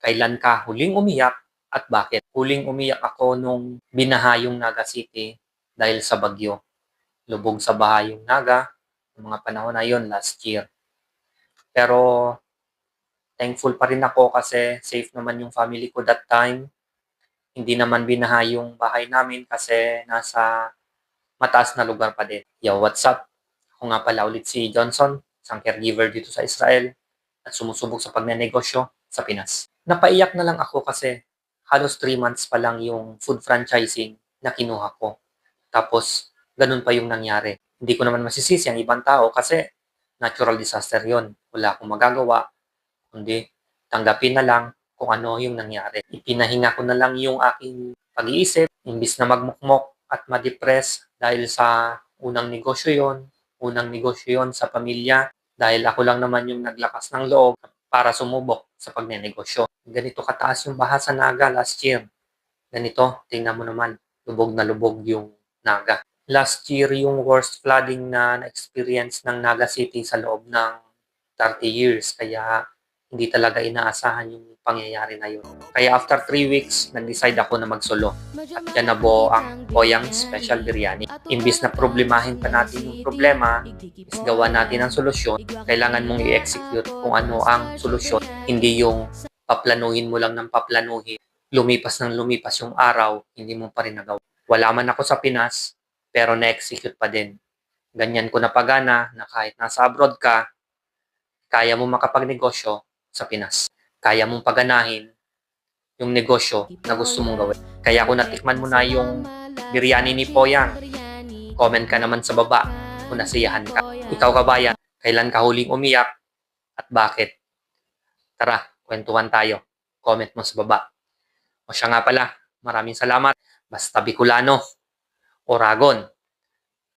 Kailan ka huling umiyak at bakit? Huling umiyak ako nung binaha yung Naga City dahil sa bagyo. Lubog sa baha yung Naga, yung mga panahon na yun last year. Pero thankful pa rin ako kasi safe naman yung family ko that time. Hindi naman binaha yung bahay namin kasi nasa mataas na lugar pa din. Yo, what's up? Ako nga pala ulit si Johnson, isang caregiver dito sa Israel at sumusubok sa pagnenegosyo sa Pinas. Napaiyak na lang ako kasi halos 3 months pa lang yung food franchising na kinuha ko. Tapos, ganun pa yung nangyari. Hindi ko naman masisisi ang ibang tao kasi natural disaster yon. Wala akong magagawa, kundi tanggapin na lang kung ano yung nangyari. Ipinahinga ko na lang yung aking pag-iisip, imbis na magmukmok at ma-depress dahil sa unang negosyo yon sa pamilya, dahil ako lang naman yung naglakas ng loob para sumubok sa pagnenegosyo. Ganito kataas yung baha sa Naga last year. Ganito, tingnan mo naman, lubog na lubog yung Naga. Last year, yung worst flooding na na-experience ng Naga City sa loob ng 30 years. Kaya hindi talaga inaasahan yung pangyayari na yun. Kaya after 3 weeks, nag-decide ako na magsolo. At yan nabuo ang Poyang Special Biryani. Imbis na problemahin pa natin yung problema, is gawa natin ang solusyon. Kailangan mong i-execute kung ano ang solusyon. Hindi yung paplanuhin mo lang ng paplanuhin. Lumipas ng lumipas yung araw, hindi mo pa rin nagawa. Wala man ako sa Pinas, pero na-execute pa din. Ganyan ko na pagana na kahit nasa abroad ka, kaya mo makapagnegosyo sa Pinas. Kaya mong paganahin yung negosyo na gusto mong gawin. Kaya kung natikman mo na yung biryani ni Poyang, comment ka naman sa baba kung nasiyahan ka. Ikaw kabayan, kailan ka huling umiyak at bakit? Tara, kwentuhan tayo. Comment mo sa baba. O siya nga pala, maraming salamat. Basta Bicolano, Oragon.